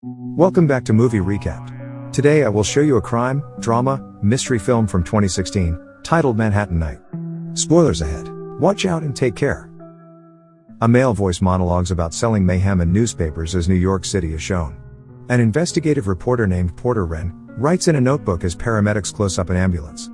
Welcome back to Movie Recapped. Today I will show you a crime, drama, mystery film from 2016, titled Manhattan Night. Spoilers ahead. Watch out and take care. A male voice monologues about selling mayhem in newspapers as New York City is shown. An investigative reporter named Porter Wren writes in a notebook as paramedics close up an ambulance.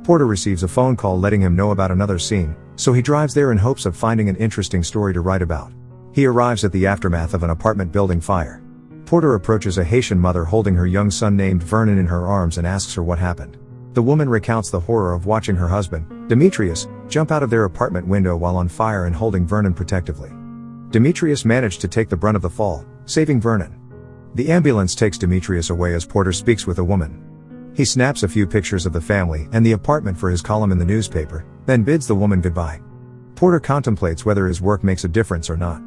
Porter receives a phone call letting him know about another scene, so he drives there in hopes of finding an interesting story to write about. He arrives at the aftermath of an apartment building fire. Porter approaches a Haitian mother holding her young son named Vernon in her arms and asks her what happened. The woman recounts the horror of watching her husband, Demetrius, jump out of their apartment window while on fire and holding Vernon protectively. Demetrius managed to take the brunt of the fall, saving Vernon. The ambulance takes Demetrius away as Porter speaks with a woman. He snaps a few pictures of the family and the apartment for his column in the newspaper, then bids the woman goodbye. Porter contemplates whether his work makes a difference or not.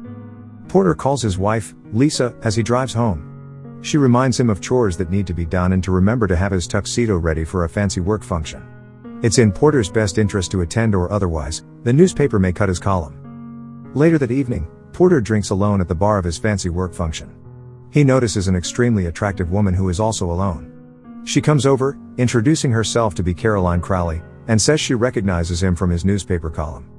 Porter calls his wife, Lisa, as he drives home. She reminds him of chores that need to be done and to remember to have his tuxedo ready for a fancy work function. It's in Porter's best interest to attend or otherwise, the newspaper may cut his column. Later that evening, Porter drinks alone at the bar of his fancy work function. He notices an extremely attractive woman who is also alone. She comes over, introducing herself to be Caroline Crowley, and says she recognizes him from his newspaper column.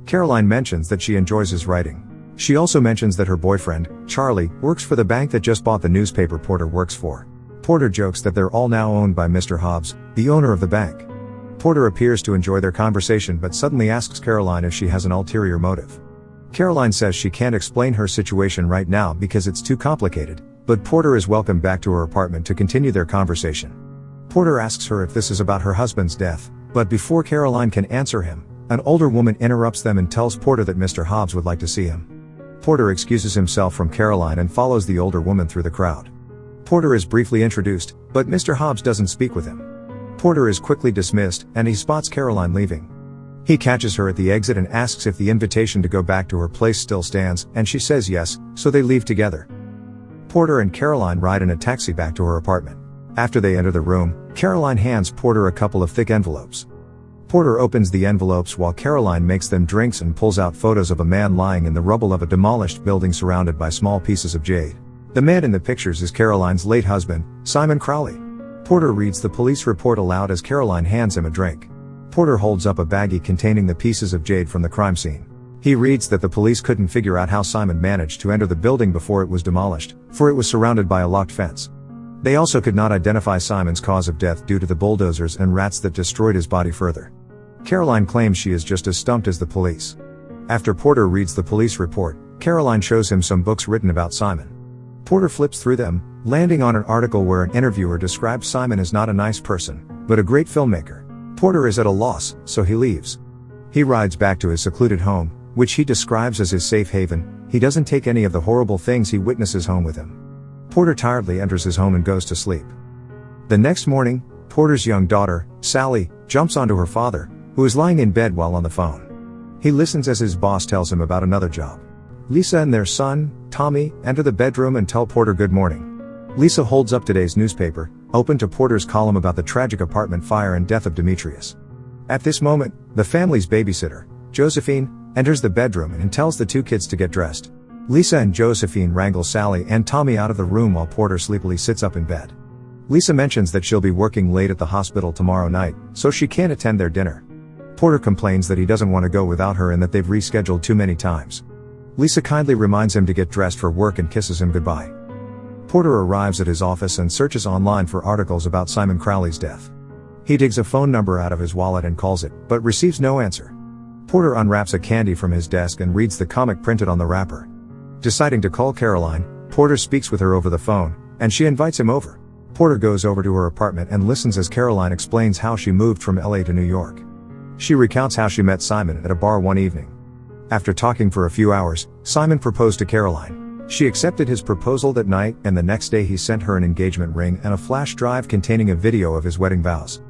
Caroline mentions that she enjoys his writing. She also mentions that her boyfriend, Charlie, works for the bank that just bought the newspaper Porter works for. Porter jokes that they're all now owned by Mr. Hobbs, the owner of the bank. Porter appears to enjoy their conversation but suddenly asks Caroline if she has an ulterior motive. Caroline says she can't explain her situation right now because it's too complicated, but Porter is welcomed back to her apartment to continue their conversation. Porter asks her if this is about her husband's death, but before Caroline can answer him, an older woman interrupts them and tells Porter that Mr. Hobbs would like to see him. Porter excuses himself from Caroline and follows the older woman through the crowd. Porter is briefly introduced, but Mr. Hobbs doesn't speak with him. Porter is quickly dismissed, and he spots Caroline leaving. He catches her at the exit and asks if the invitation to go back to her place still stands, and she says yes, so they leave together. Porter and Caroline ride in a taxi back to her apartment. After they enter the room, Caroline hands Porter a couple of thick envelopes. Porter opens the envelopes while Caroline makes them drinks and pulls out photos of a man lying in the rubble of a demolished building surrounded by small pieces of jade. The man in the pictures is Caroline's late husband, Simon Crowley. Porter reads the police report aloud as Caroline hands him a drink. Porter holds up a baggie containing the pieces of jade from the crime scene. He reads that the police couldn't figure out how Simon managed to enter the building before it was demolished, for it was surrounded by a locked fence. They also could not identify Simon's cause of death due to the bulldozers and rats that destroyed his body further. Caroline claims she is just as stumped as the police. After Porter reads the police report, Caroline shows him some books written about Simon. Porter flips through them, landing on an article where an interviewer describes Simon as not a nice person, but a great filmmaker. Porter is at a loss, so he leaves. He rides back to his secluded home, which he describes as his safe haven. He doesn't take any of the horrible things he witnesses home with him. Porter tiredly enters his home and goes to sleep. The next morning, Porter's young daughter, Sally, jumps onto her father, who is lying in bed while on the phone. He listens as his boss tells him about another job. Lisa and their son, Tommy, enter the bedroom and tell Porter good morning. Lisa holds up today's newspaper, open to Porter's column about the tragic apartment fire and death of Demetrius. At this moment, the family's babysitter, Josephine, enters the bedroom and tells the two kids to get dressed. Lisa and Josephine wrangle Sally and Tommy out of the room while Porter sleepily sits up in bed. Lisa mentions that she'll be working late at the hospital tomorrow night, so she can't attend their dinner. Porter complains that he doesn't want to go without her and that they've rescheduled too many times. Lisa kindly reminds him to get dressed for work and kisses him goodbye. Porter arrives at his office and searches online for articles about Simon Crowley's death. He digs a phone number out of his wallet and calls it, but receives no answer. Porter unwraps a candy from his desk and reads the comic printed on the wrapper. Deciding to call Caroline, Porter speaks with her over the phone, and she invites him over. Porter goes over to her apartment and listens as Caroline explains how she moved from LA to New York. She recounts how she met Simon at a bar one evening. After talking for a few hours, Simon proposed to Caroline. She accepted his proposal that night, and the next day he sent her an engagement ring and a flash drive containing a video of his wedding vows.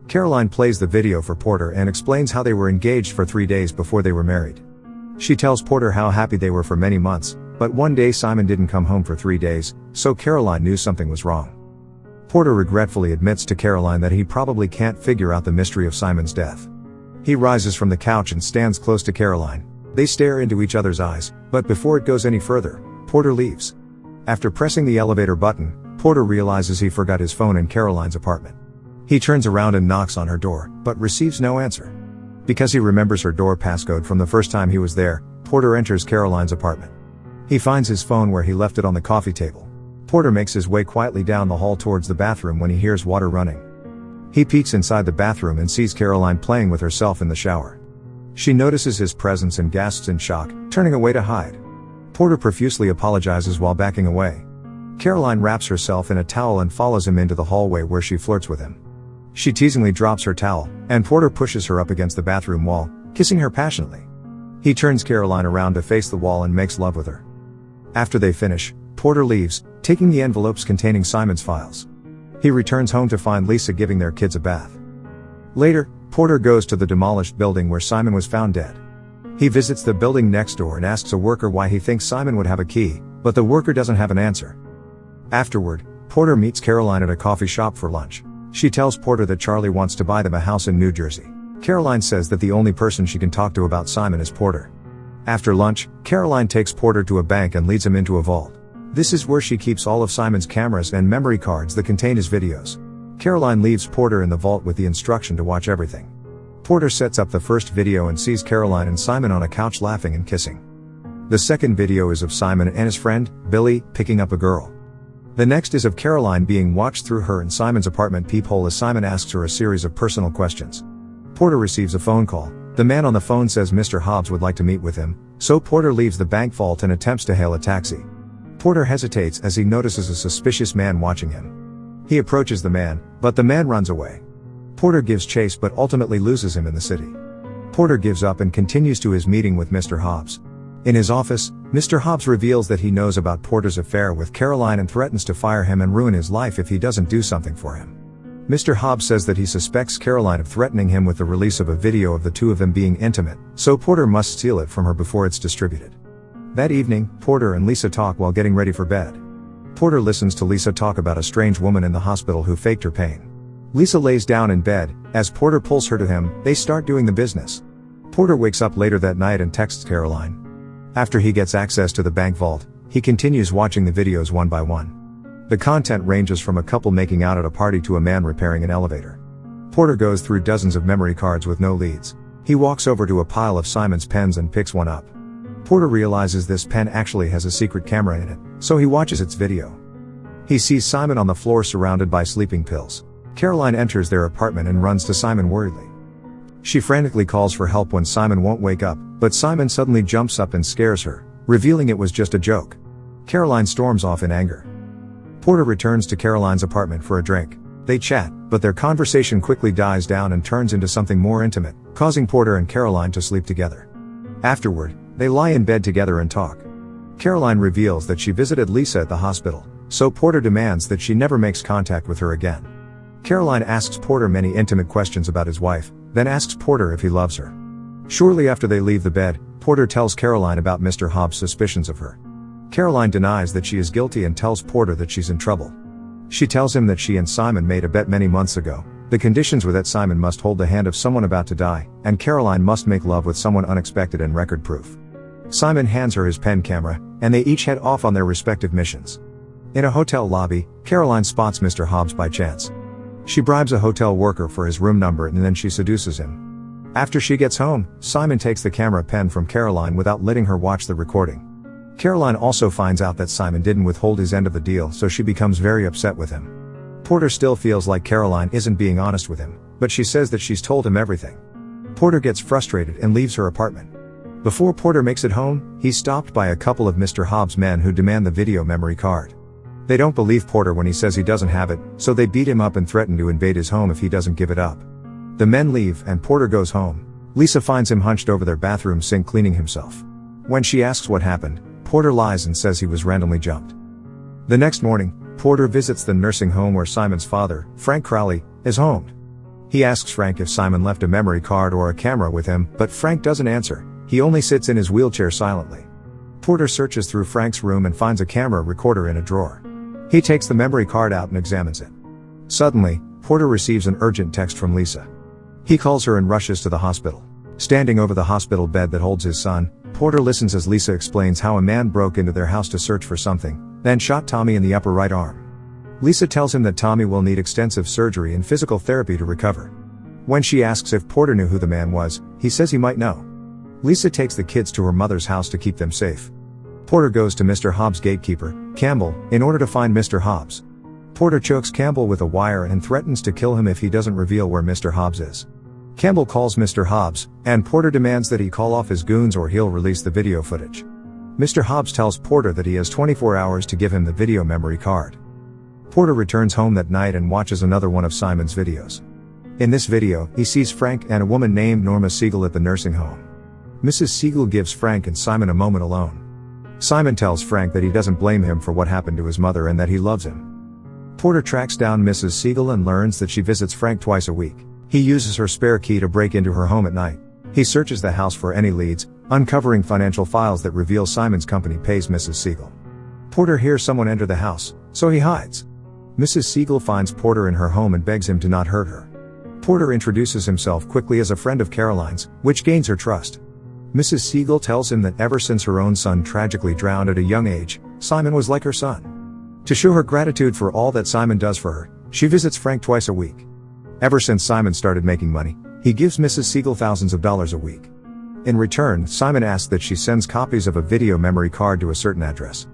Caroline plays the video for Porter and explains how they were engaged for 3 days before they were married. She tells Porter how happy they were for many months, but one day Simon didn't come home for 3 days, so Caroline knew something was wrong. Porter regretfully admits to Caroline that he probably can't figure out the mystery of Simon's death. He rises from the couch and stands close to Caroline. They stare into each other's eyes, but before it goes any further, Porter leaves. After pressing the elevator button, Porter realizes he forgot his phone in Caroline's apartment. He turns around and knocks on her door, but receives no answer. Because he remembers her door passcode from the first time he was there, Porter enters Caroline's apartment. He finds his phone where he left it on the coffee table. Porter makes his way quietly down the hall towards the bathroom when he hears water running. He peeks inside the bathroom and sees Caroline playing with herself in the shower. She notices his presence and gasps in shock, turning away to hide. Porter profusely apologizes while backing away. Caroline wraps herself in a towel and follows him into the hallway where she flirts with him. She teasingly drops her towel, and Porter pushes her up against the bathroom wall, kissing her passionately. He turns Caroline around to face the wall and makes love with her. After they finish, Porter leaves, taking the envelopes containing Simon's files. He returns home to find Lisa giving their kids a bath. Later, Porter goes to the demolished building where Simon was found dead. He visits the building next door and asks a worker why he thinks Simon would have a key, but the worker doesn't have an answer. Afterward, Porter meets Caroline at a coffee shop for lunch. She tells Porter that Charlie wants to buy them a house in New Jersey. Caroline says that the only person she can talk to about Simon is Porter. After lunch, Caroline takes Porter to a bank and leads him into a vault. This is where she keeps all of Simon's cameras and memory cards that contain his videos. Caroline leaves Porter in the vault with the instruction to watch everything. Porter sets up the first video and sees Caroline and Simon on a couch laughing and kissing. The second video is of Simon and his friend, Billy, picking up a girl. The next is of Caroline being watched through her and Simon's apartment peephole as Simon asks her a series of personal questions. Porter receives a phone call. The man on the phone says Mr. Hobbs would like to meet with him, so Porter leaves the bank vault and attempts to hail a taxi. Porter hesitates as he notices a suspicious man watching him. He approaches the man, but the man runs away. Porter gives chase but ultimately loses him in the city. Porter gives up and continues to his meeting with Mr. Hobbs. In his office, Mr. Hobbs reveals that he knows about Porter's affair with Caroline and threatens to fire him and ruin his life if he doesn't do something for him. Mr. Hobbs says that he suspects Caroline of threatening him with the release of a video of the two of them being intimate, so Porter must steal it from her before it's distributed. That evening, Porter and Lisa talk while getting ready for bed. Porter listens to Lisa talk about a strange woman in the hospital who faked her pain. Lisa lays down in bed. As Porter pulls her to him, they start doing the business. Porter wakes up later that night and texts Caroline. After he gets access to the bank vault, he continues watching the videos one by one. The content ranges from a couple making out at a party to a man repairing an elevator. Porter goes through dozens of memory cards with no leads. He walks over to a pile of Simon's pens and picks one up. Porter realizes this pen actually has a secret camera in it, so he watches its video. He sees Simon on the floor surrounded by sleeping pills. Caroline enters their apartment and runs to Simon worriedly. She frantically calls for help when Simon won't wake up, but Simon suddenly jumps up and scares her, revealing it was just a joke. Caroline storms off in anger. Porter returns to Caroline's apartment for a drink. They chat, but their conversation quickly dies down and turns into something more intimate, causing Porter and Caroline to sleep together. Afterward, they lie in bed together and talk. Caroline reveals that she visited Lisa at the hospital, so Porter demands that she never makes contact with her again. Caroline asks Porter many intimate questions about his wife, then asks Porter if he loves her. Shortly after they leave the bed, Porter tells Caroline about Mr. Hobbs' suspicions of her. Caroline denies that she is guilty and tells Porter that she's in trouble. She tells him that she and Simon made a bet many months ago. The conditions were that Simon must hold the hand of someone about to die, and Caroline must make love with someone unexpected and record-proof. Simon hands her his pen camera, and they each head off on their respective missions. In a hotel lobby, Caroline spots Mr. Hobbs by chance. She bribes a hotel worker for his room number and then she seduces him. After she gets home, Simon takes the camera pen from Caroline without letting her watch the recording. Caroline also finds out that Simon didn't withhold his end of the deal, so she becomes very upset with him. Porter still feels like Caroline isn't being honest with him, but she says that she's told him everything. Porter gets frustrated and leaves her apartment. Before Porter makes it home, he's stopped by a couple of Mr. Hobbs' men who demand the video memory card. They don't believe Porter when he says he doesn't have it, so they beat him up and threaten to invade his home if he doesn't give it up. The men leave and Porter goes home. Lisa finds him hunched over their bathroom sink cleaning himself. When she asks what happened, Porter lies and says he was randomly jumped. The next morning, Porter visits the nursing home where Simon's father, Frank Crowley, is homed. He asks Frank if Simon left a memory card or a camera with him, but Frank doesn't answer. He only sits in his wheelchair silently. Porter searches through Frank's room and finds a camera recorder in a drawer. He takes the memory card out and examines it. Suddenly, Porter receives an urgent text from Lisa. He calls her and rushes to the hospital. Standing over the hospital bed that holds his son, Porter listens as Lisa explains how a man broke into their house to search for something, then shot Tommy in the upper right arm. Lisa tells him that Tommy will need extensive surgery and physical therapy to recover. When she asks if Porter knew who the man was, he says he might know. Lisa takes the kids to her mother's house to keep them safe. Porter goes to Mr. Hobbs' gatekeeper, Campbell, in order to find Mr. Hobbs. Porter chokes Campbell with a wire and threatens to kill him if he doesn't reveal where Mr. Hobbs is. Campbell calls Mr. Hobbs, and Porter demands that he call off his goons or he'll release the video footage. Mr. Hobbs tells Porter that he has 24 hours to give him the video memory card. Porter returns home that night and watches another one of Simon's videos. In this video, he sees Frank and a woman named Norma Siegel at the nursing home. Mrs. Siegel gives Frank and Simon a moment alone. Simon tells Frank that he doesn't blame him for what happened to his mother and that he loves him. Porter tracks down Mrs. Siegel and learns that she visits Frank twice a week. He uses her spare key to break into her home at night. He searches the house for any leads, uncovering financial files that reveal Simon's company pays Mrs. Siegel. Porter hears someone enter the house, so he hides. Mrs. Siegel finds Porter in her home and begs him to not hurt her. Porter introduces himself quickly as a friend of Caroline's, which gains her trust. Mrs. Siegel tells him that ever since her own son tragically drowned at a young age, Simon was like her son. To show her gratitude for all that Simon does for her, she visits Frank twice a week. Ever since Simon started making money, he gives Mrs. Siegel thousands of dollars a week. In return, Simon asks that she sends copies of a video memory card to a certain address.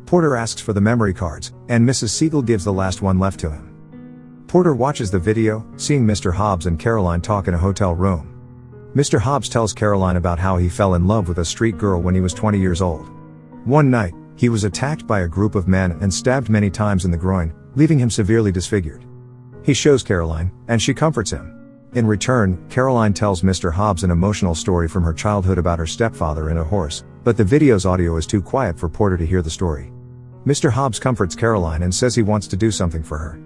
Porter asks for the memory cards, and Mrs. Siegel gives the last one left to him. Porter watches the video, seeing Mr. Hobbs and Caroline talk in a hotel room. Mr. Hobbs tells Caroline about how he fell in love with a street girl when he was 20 years old. One night, he was attacked by a group of men and stabbed many times in the groin, leaving him severely disfigured. He shows Caroline, and she comforts him. In return, Caroline tells Mr. Hobbs an emotional story from her childhood about her stepfather and a horse, but the video's audio is too quiet for Porter to hear the story. Mr. Hobbs comforts Caroline and says he wants to do something for her.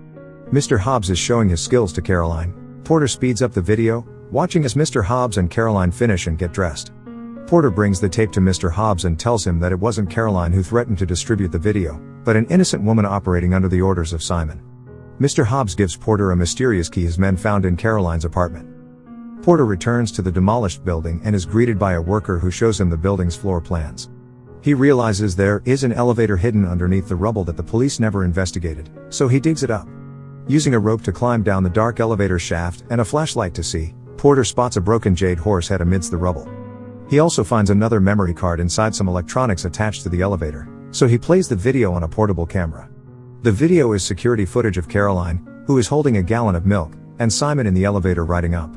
Mr. Hobbs is showing his skills to Caroline. Porter speeds up the video, watching as Mr. Hobbs and Caroline finish and get dressed. Porter brings the tape to Mr. Hobbs and tells him that it wasn't Caroline who threatened to distribute the video, but an innocent woman operating under the orders of Simon. Mr. Hobbs gives Porter a mysterious key his men found in Caroline's apartment. Porter returns to the demolished building and is greeted by a worker who shows him the building's floor plans. He realizes there is an elevator hidden underneath the rubble that the police never investigated, so he digs it up. Using a rope to climb down the dark elevator shaft and a flashlight to see, Porter spots a broken jade horse head amidst the rubble. He also finds another memory card inside some electronics attached to the elevator, so he plays the video on a portable camera. The video is security footage of Caroline, who is holding a gallon of milk, and Simon in the elevator riding up.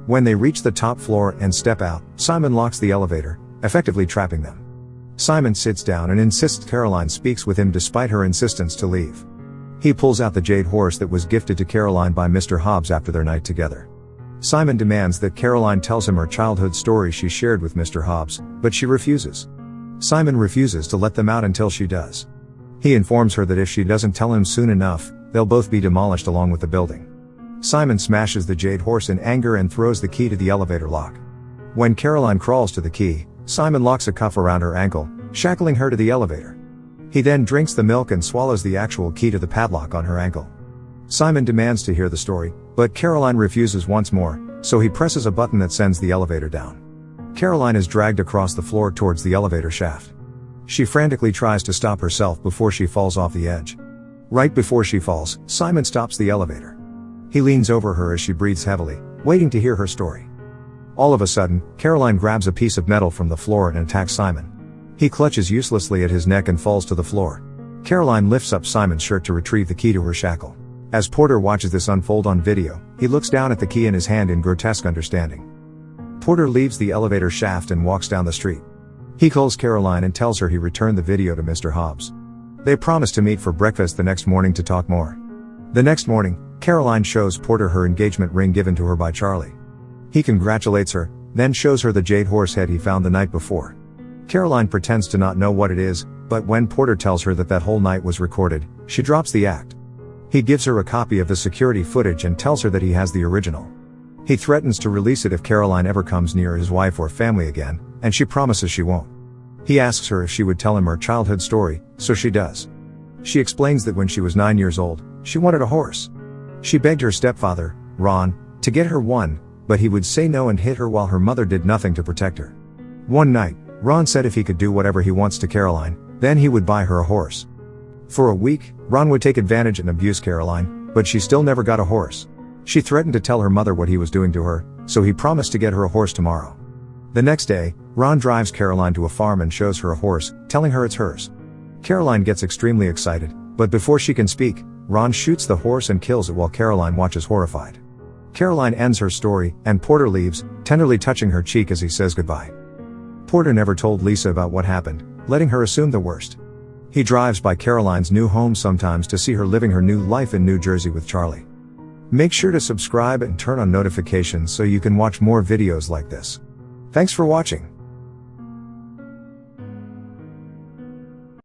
When they reach the top floor and step out, Simon locks the elevator, effectively trapping them. Simon sits down and insists Caroline speaks with him despite her insistence to leave. He pulls out the jade horse that was gifted to Caroline by Mr. Hobbs after their night together. Simon demands that Caroline tells him her childhood story she shared with Mr. Hobbs, but she refuses. Simon refuses to let them out until she does. He informs her that if she doesn't tell him soon enough, they'll both be demolished along with the building. Simon smashes the jade horse in anger and throws the key to the elevator lock. When Caroline crawls to the key, Simon locks a cuff around her ankle, shackling her to the elevator. He then drinks the milk and swallows the actual key to the padlock on her ankle. Simon demands to hear the story, but Caroline refuses once more, so he presses a button that sends the elevator down. Caroline is dragged across the floor towards the elevator shaft. She frantically tries to stop herself before she falls off the edge. Right before she falls, Simon stops the elevator. He leans over her as she breathes heavily, waiting to hear her story. All of a sudden, Caroline grabs a piece of metal from the floor and attacks Simon. He clutches uselessly at his neck and falls to the floor. Caroline lifts up Simon's shirt to retrieve the key to her shackle. As Porter watches this unfold on video, he looks down at the key in his hand in grotesque understanding. Porter leaves the elevator shaft and walks down the street. He calls Caroline and tells her he returned the video to Mr. Hobbs. They promise to meet for breakfast the next morning to talk more. The next morning, Caroline shows Porter her engagement ring given to her by Charlie. He congratulates her, then shows her the jade horse head he found the night before. Caroline pretends to not know what it is, but when Porter tells her that whole night was recorded, she drops the act. He gives her a copy of the security footage and tells her that he has the original. He threatens to release it if Caroline ever comes near his wife or family again, and she promises she won't. He asks her if she would tell him her childhood story, so she does. She explains that when she was 9 years old, she wanted a horse. She begged her stepfather, Ron, to get her one, but he would say no and hit her while her mother did nothing to protect her. One night, Ron said if he could do whatever he wants to Caroline, then he would buy her a horse. For a week, Ron would take advantage and abuse Caroline, but she still never got a horse. She threatened to tell her mother what he was doing to her, so he promised to get her a horse tomorrow. The next day, Ron drives Caroline to a farm and shows her a horse, telling her it's hers. Caroline gets extremely excited, but before she can speak, Ron shoots the horse and kills it while Caroline watches horrified. Caroline ends her story, and Porter leaves, tenderly touching her cheek as he says goodbye. Porter never told Lisa about what happened, letting her assume the worst. He drives by Caroline's new home sometimes to see her living her new life in New Jersey with Charlie. Make sure to subscribe and turn on notifications so you can watch more videos like this. Thanks for watching.